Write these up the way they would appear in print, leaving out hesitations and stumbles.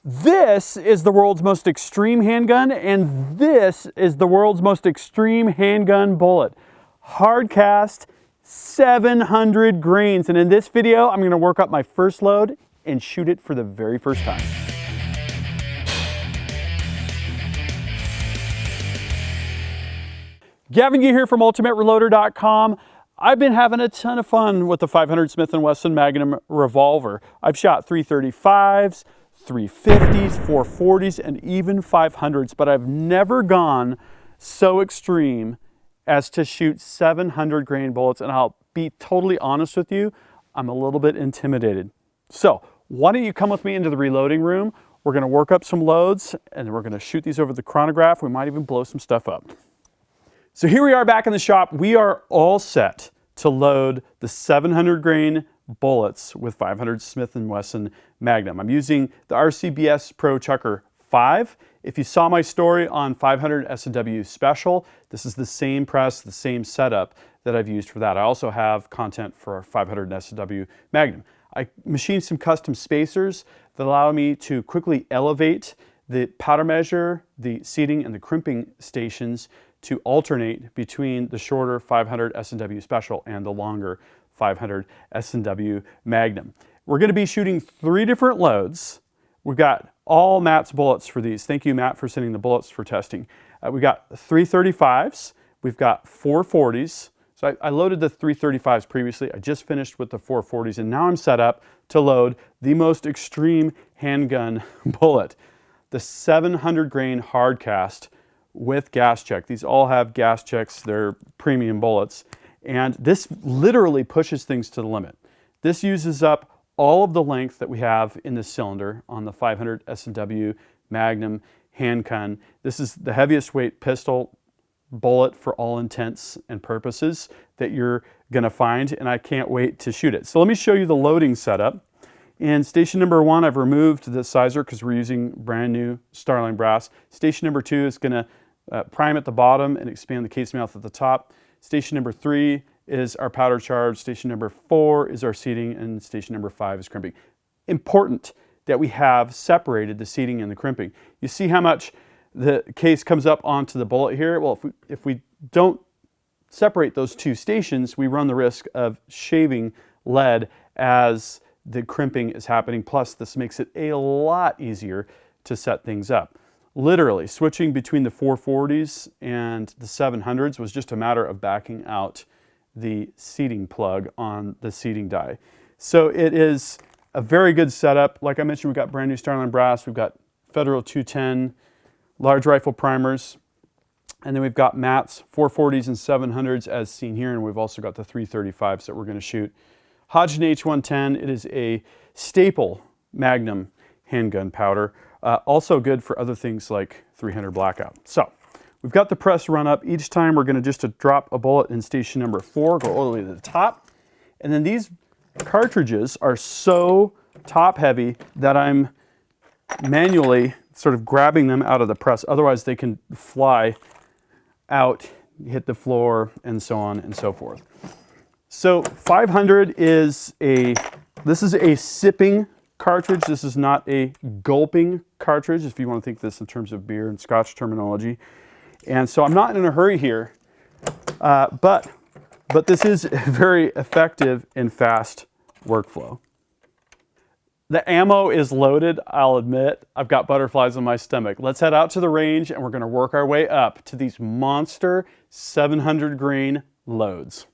This is the world's most extreme handgun, and this is the world's most extreme handgun bullet. Hard cast, 700 grains. And in this video, I'm gonna work up my first load and shoot it for the very first time. Gavin here from UltimateReloader.com. I've been having a ton of fun with the 500 Smith & Wesson Magnum revolver. I've shot 335s, 350s, 440s, and even 500s, but I've never gone so extreme as to shoot 700 grain bullets, and I'll be totally honest with you, I'm a little bit intimidated. So why don't you come with me into the reloading room? We're gonna work up some loads, and we're gonna shoot these over the chronograph. We might even blow some stuff up. So here we are back in the shop. We are all set to load the 700 grain bullets with 500 Smith & Wesson Magnum. I'm using the RCBS Pro Chucker 5. If you saw my story on 500 S&W Special, this is the same press, the same setup that I've used for that. I also have content for 500 S&W Magnum. I machined some custom spacers that allow me to quickly elevate the powder measure, the seating, and the crimping stations to alternate between the shorter 500 S&W Special and the longer 500 S&W Magnum. We're going to be shooting 3 different loads. We've got all Matt's bullets for these. Thank you, Matt, for sending the bullets for testing. We've got 335s. We've got 440s. So I loaded the 335s previously. I just finished with the 440s, and now I'm set up to load the most extreme handgun bullet, the 700 grain hard cast with gas check. These all have gas checks. They're premium bullets. And this literally pushes things to the limit. This uses up all of the length that we have in the cylinder on the 500 S&W Magnum handgun. This is the heaviest weight pistol bullet for all intents and purposes that you're gonna find, and I can't wait to shoot it. So let me show you the loading setup. In station number 1, I've removed the sizer because we're using brand new Starline brass. Station number 2 is gonna prime at the bottom and expand the case mouth at the top. Station number 3 is our powder charge. Station number 4 is our seating, and station number 5 is crimping. Important that we have separated the seating and the crimping. You see how much the case comes up onto the bullet here? Well, if we don't separate those 2 stations, we run the risk of shaving lead as the crimping is happening. Plus, this makes it a lot easier to set things up. Literally, switching between the 440s and the 700s was just a matter of backing out the seating plug on the seating die. So it is a very good setup. Like I mentioned, we've got brand new Starline brass, we've got Federal 210 large rifle primers, and then we've got Matt's 440s and 700s as seen here, and we've also got the 335s that we're going to shoot. Hodgdon H110, it is a staple Magnum handgun powder. Also good for other things like 300 Blackout. So we've got the press run up. Each time we're going to just drop a bullet in station number 4, go all the way to the top. And then these cartridges are so top heavy that I'm manually sort of grabbing them out of the press. Otherwise they can fly out, hit the floor, and so on and so forth. So 500 is this is a sipping cartridge. This is not a gulping cartridge, if you want to think this in terms of beer and Scotch terminology. And so I'm not in a hurry here, but this is a very effective and fast workflow. The ammo is loaded, I'll admit. I've got butterflies in my stomach. Let's head out to the range and we're going to work our way up to these monster 700 grain loads.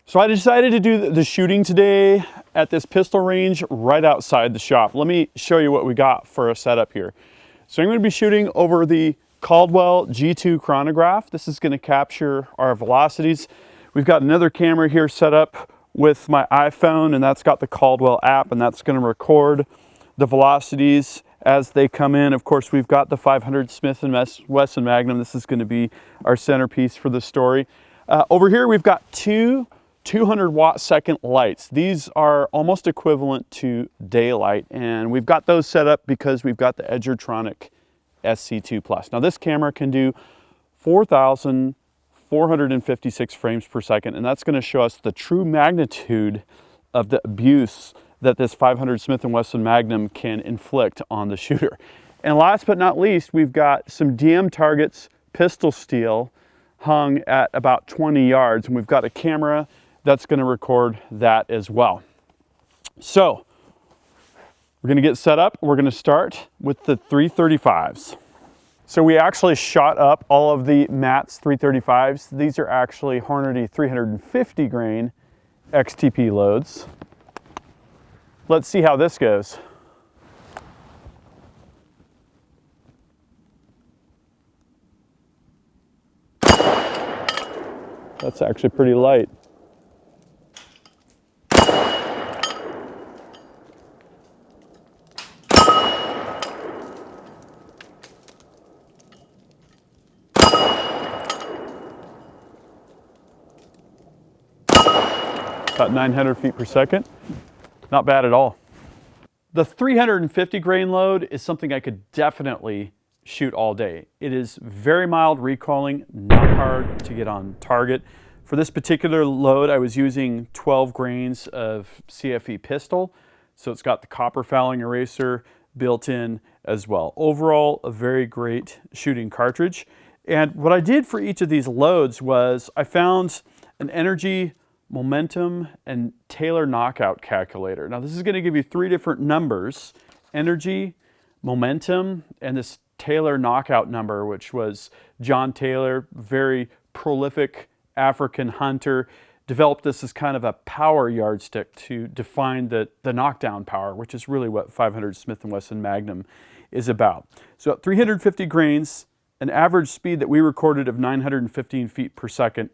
So I decided to do the shooting today at this pistol range right outside the shop. Let me show you what we got for a setup here. So I'm going to be shooting over the Caldwell G2 chronograph. This is going to capture our velocities. We've got another camera here set up with my iPhone, and that's got the Caldwell app, and that's going to record the velocities as they come in. Of course, we've got the 500 Smith & Wesson Magnum. This is going to be our centerpiece for the story. Over here, we've got 2 200 watt second lights. These are almost equivalent to daylight, and we've got those set up because we've got the Edgertronic SC2 Plus. Now this camera can do 4,456 frames per second, and that's going to show us the true magnitude of the abuse that this 500 Smith & Wesson Magnum can inflict on the shooter. And last but not least, we've got some DM Targets pistol steel hung at about 20 yards, and we've got a camera that's going to record that as well. So we're going to get set up. We're going to start with the 335s. So we actually shot up all of the Matt's 335s. These are actually Hornady 350 grain XTP loads. Let's see how this goes. That's actually pretty light. About 900 feet per second. Not bad at all. The 350 grain load is something I could definitely shoot all day. It is very mild recoiling, not hard to get on target. For this particular load, I was using 12 grains of CFE pistol, so it's got the copper fouling eraser built in as well. Overall, a very great shooting cartridge. And what I did for each of these loads was I found an energy, momentum, and Taylor knockout calculator. Now this is going to give you three different numbers: energy, momentum, and this Taylor knockout number, which was John Taylor, very prolific African hunter, developed this as kind of a power yardstick to define the knockdown power, which is really what 500 Smith & Wesson Magnum is about. So at 350 grains, an average speed that we recorded of 915 feet per second,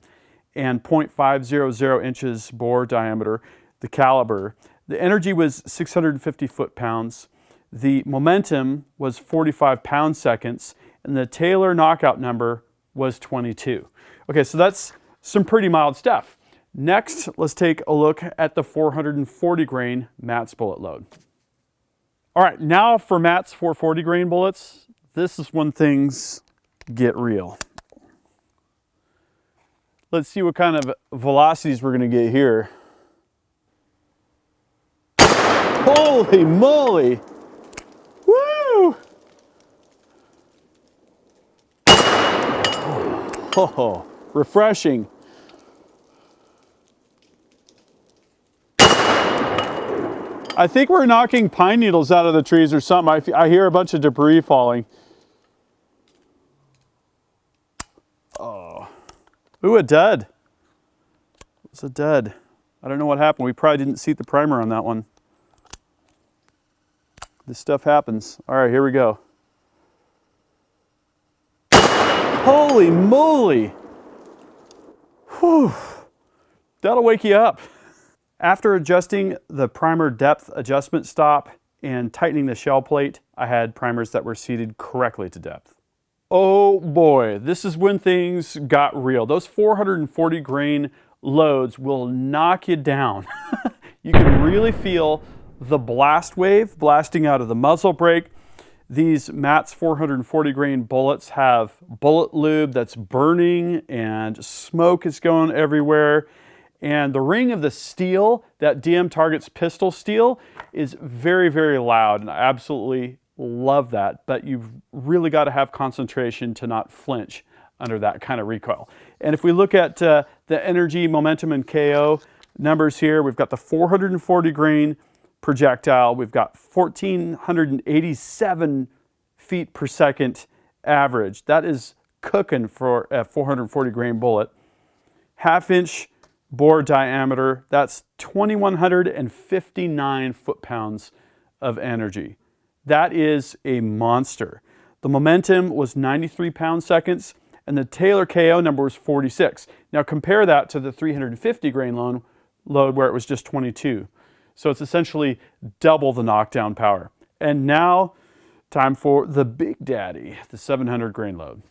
and 0.500 inches bore diameter, the caliber. The energy was 650 foot-pounds. The momentum was 45 pound-seconds, and the Taylor knockout number was 22. Okay, so that's some pretty mild stuff. Next, let's take a look at the 440 grain Matt's bullet load. All right, now for Matt's 440 grain bullets, this is when things get real. Let's see what kind of velocities we're going to get here. Holy moly! Woo! Oh, refreshing. I think we're knocking pine needles out of the trees or something. I hear a bunch of debris falling. Oh. Ooh, a dud. It's a dud. I don't know what happened. We probably didn't seat the primer on that one. This stuff happens. All right, here we go. Holy moly! Whew. That'll wake you up. After adjusting the primer depth adjustment stop and tightening the shell plate, I had primers that were seated correctly to depth. Oh boy, this is when things got real. Those 440 grain loads will knock you down. You can really feel the blast wave blasting out of the muzzle brake. These Matt's 440 grain bullets have bullet lube that's burning and smoke is going everywhere. And the ring of the steel, that DM Targets pistol steel, is very, very loud, and I absolutely love that, but you've really got to have concentration to not flinch under that kind of recoil. And if we look at the energy, momentum, and KO numbers here, we've got the 440 grain projectile, we've got 1,487 feet per second average. That is cooking for a 440 grain bullet. Half-inch bore diameter, that's 2,159 foot-pounds of energy. That is a monster. The momentum was 93 pound-seconds, and the Taylor KO number was 46. Now compare that to the 350 grain load where it was just 22. So it's essentially double the knockdown power. And now, time for the big daddy, the 700 grain load.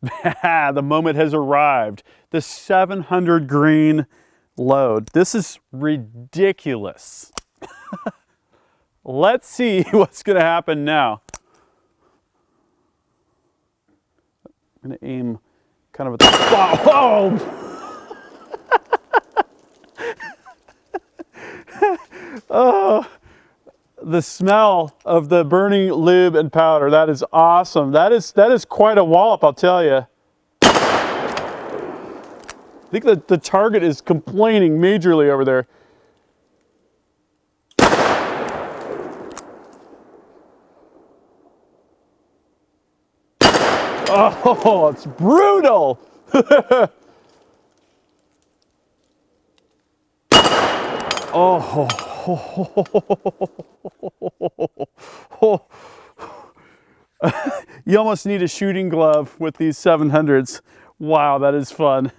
The moment has arrived. The 700 grain load. This is ridiculous. Let's see what's going to happen now. I'm going to aim kind of at the... Oh! Oh, the smell of the burning lube and powder, that is awesome. That is quite a wallop, I'll tell you. I think that the target is complaining majorly over there. Oh, it's brutal. Oh. You almost need a shooting glove with these 700s. Wow, that is fun.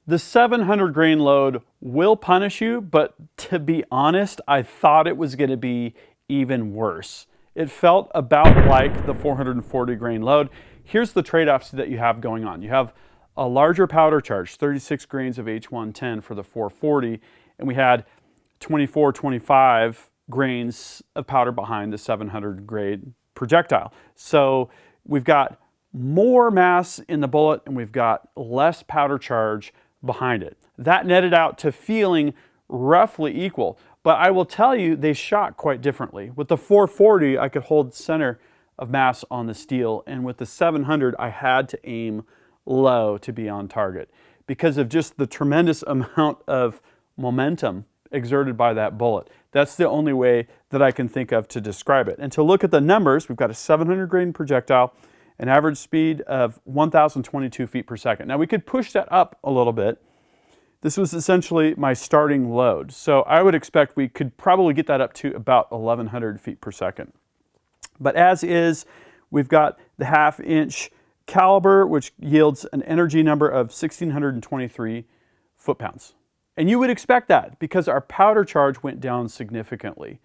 The 700 grain load will punish you, but to be honest, I thought it was going to be even worse. It felt about like the 440 grain load. Here's the trade-offs that you have going on. You have a larger powder charge, 36 grains of H110 for the 440, and we had 24, 25 grains of powder behind the 700 grade projectile. So we've got more mass in the bullet and we've got less powder charge behind it. That netted out to feeling roughly equal. But I will tell you, they shot quite differently. With the 440, I could hold center of mass on the steel, and with the 700, I had to aim low to be on target because of just the tremendous amount of momentum exerted by that bullet. That's the only way that I can think of to describe it. And to look at the numbers, we've got a 700 grain projectile, an average speed of 1,022 feet per second. Now we could push that up a little bit. This was essentially my starting load. So I would expect we could probably get that up to about 1,100 feet per second. But as is, we've got the 1/2 inch caliber, which yields an energy number of 1,623 foot-pounds. And you would expect that because our powder charge went down significantly.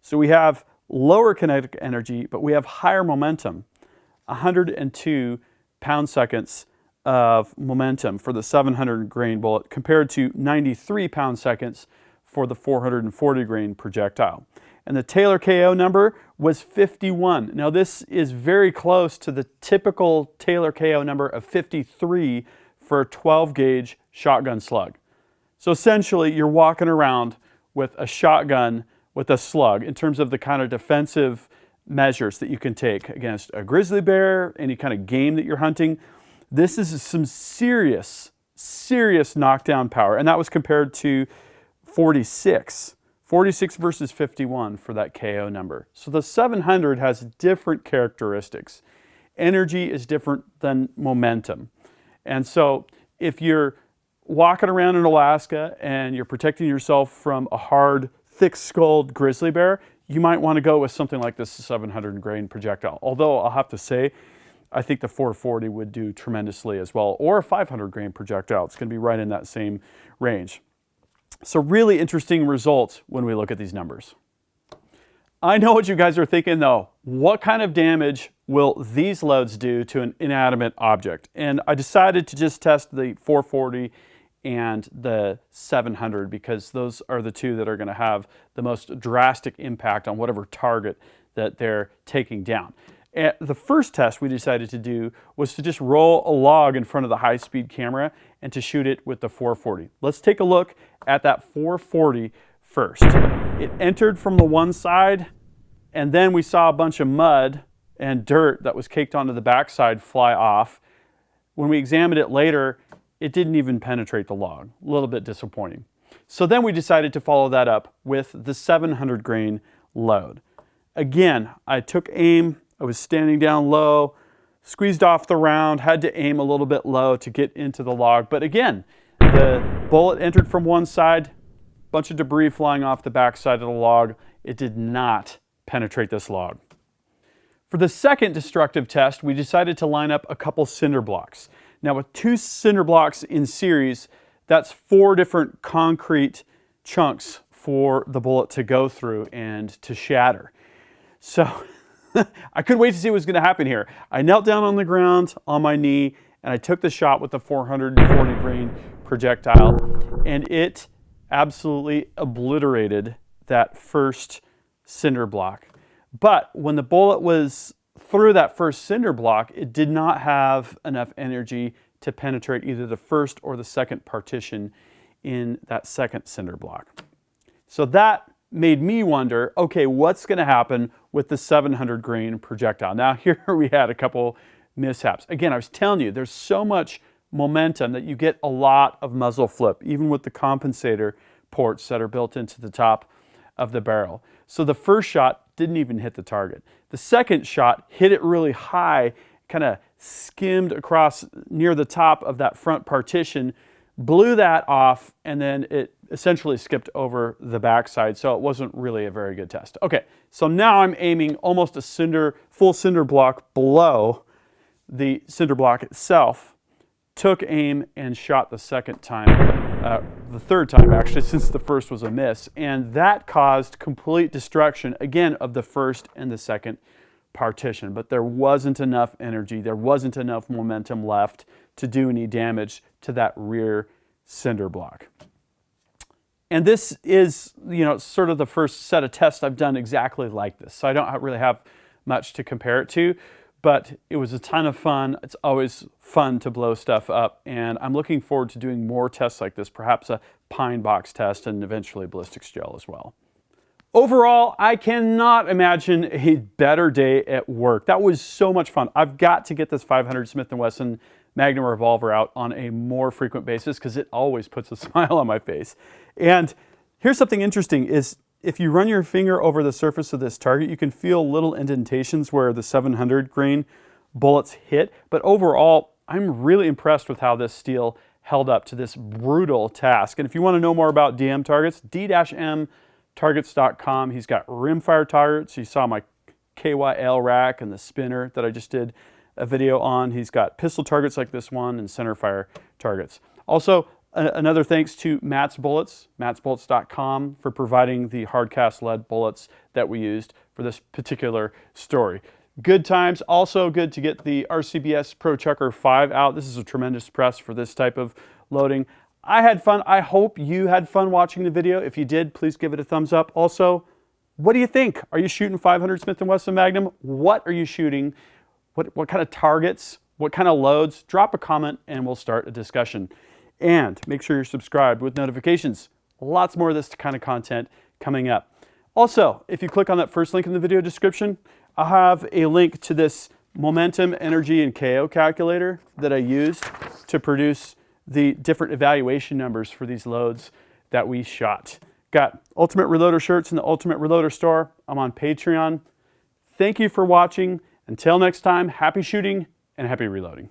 So we have lower kinetic energy, but we have higher momentum, 102 pound-seconds of momentum for the 700 grain bullet compared to 93 pound-seconds for the 440 grain projectile. And the Taylor KO number was 51. Now this is very close to the typical Taylor KO number of 53 for a 12 gauge shotgun slug. So essentially you're walking around with a shotgun with a slug in terms of the kind of defensive measures that you can take against a grizzly bear, any kind of game that you're hunting. This is some serious knockdown power, and that was compared to 46 versus 51 for that KO number. So the 700 has different characteristics. Energy is different than momentum. And so if you're walking around in Alaska and you're protecting yourself from a hard, thick-skulled grizzly bear, you might want to go with something like this 700 grain projectile. Although I'll have to say, I think the 440 would do tremendously as well, or a 500 grain projectile. It's going to be right in that same range. So really interesting results when we look at these numbers. I know what you guys are thinking though. What kind of damage will these loads do to an inanimate object? And I decided to just test the 440 and the 700 because those are the two that are going to have the most drastic impact on whatever target that they're taking down. And the first test we decided to do was to just roll a log in front of the high-speed camera and to shoot it with the 440. Let's take a look at that 440 first. It entered from the one side, and then we saw a bunch of mud and dirt that was caked onto the backside fly off. When we examined it later, it didn't even penetrate the log. A little bit disappointing. So then we decided to follow that up with the 700 grain load. Again, I took aim. I was standing down low, squeezed off the round, had to aim a little bit low to get into the log. But again, the bullet entered from one side, bunch of debris flying off the back side of the log. It did not penetrate this log. For the second destructive test, we decided to line up a couple cinder blocks. Now with 2 cinder blocks in series, that's 4 different concrete chunks for the bullet to go through and to shatter. So I couldn't wait to see what was going to happen here. I knelt down on the ground on my knee and I took the shot with the 440 grain projectile, and it absolutely obliterated that first cinder block. But when the bullet was through that first cinder block, it did not have enough energy to penetrate either the first or the second partition in that second cinder block. So that made me wonder, okay, what's going to happen with the 700 grain projectile? Now here we had a couple mishaps. Again, I was telling you, there's so much momentum that you get a lot of muzzle flip, even with the compensator ports that are built into the top of the barrel. So the first shot didn't even hit the target. The second shot hit it really high, kind of skimmed across near the top of that front partition, blew that off, and then it essentially skipped over the backside, so it wasn't really a very good test. Okay, so now I'm aiming almost a full cinder block below the cinder block itself, took aim and shot the second time, the third time actually, since the first was a miss, and that caused complete destruction, again, of the first and the second partition. But there wasn't enough energy, there wasn't enough momentum left to do any damage to that rear cinder block. And this is, sort of the first set of tests I've done exactly like this. So I don't really have much to compare it to, but it was a ton of fun. It's always fun to blow stuff up, and I'm looking forward to doing more tests like this, perhaps a pine box test and eventually ballistics gel as well. Overall, I cannot imagine a better day at work. That was so much fun. I've got to get this 500 Smith & Wesson Magnum revolver out on a more frequent basis because it always puts a smile on my face. And here's something interesting is if you run your finger over the surface of this target, you can feel little indentations where the 700 grain bullets hit. But overall, I'm really impressed with how this steel held up to this brutal task. And if you want to know more about DM targets, d-mtargets.com. He's got rimfire targets. You saw my KYL rack and the spinner that I just did a video on. He's got pistol targets like this one and centerfire targets. Also, another thanks to Matt's Bullets, mattsbullets.com, for providing the hard cast lead bullets that we used for this particular story. Good times. Also good to get the RCBS Pro Chucker 5 out. This is a tremendous press for this type of loading. I had fun. I hope you had fun watching the video. If you did, please give it a thumbs up. Also, what do you think? Are you shooting 500 Smith & Wesson Magnum? What are you shooting? What kind of targets? What kind of loads? Drop a comment and we'll start a discussion. And make sure you're subscribed with notifications. Lots more of this kind of content coming up. Also, if you click on that first link in the video description, I'll have a link to this momentum, energy, and KO calculator that I used to produce the different evaluation numbers for these loads that we shot. Got Ultimate Reloader shirts in the Ultimate Reloader store. I'm on Patreon. Thank you for watching. Until next time, happy shooting and happy reloading.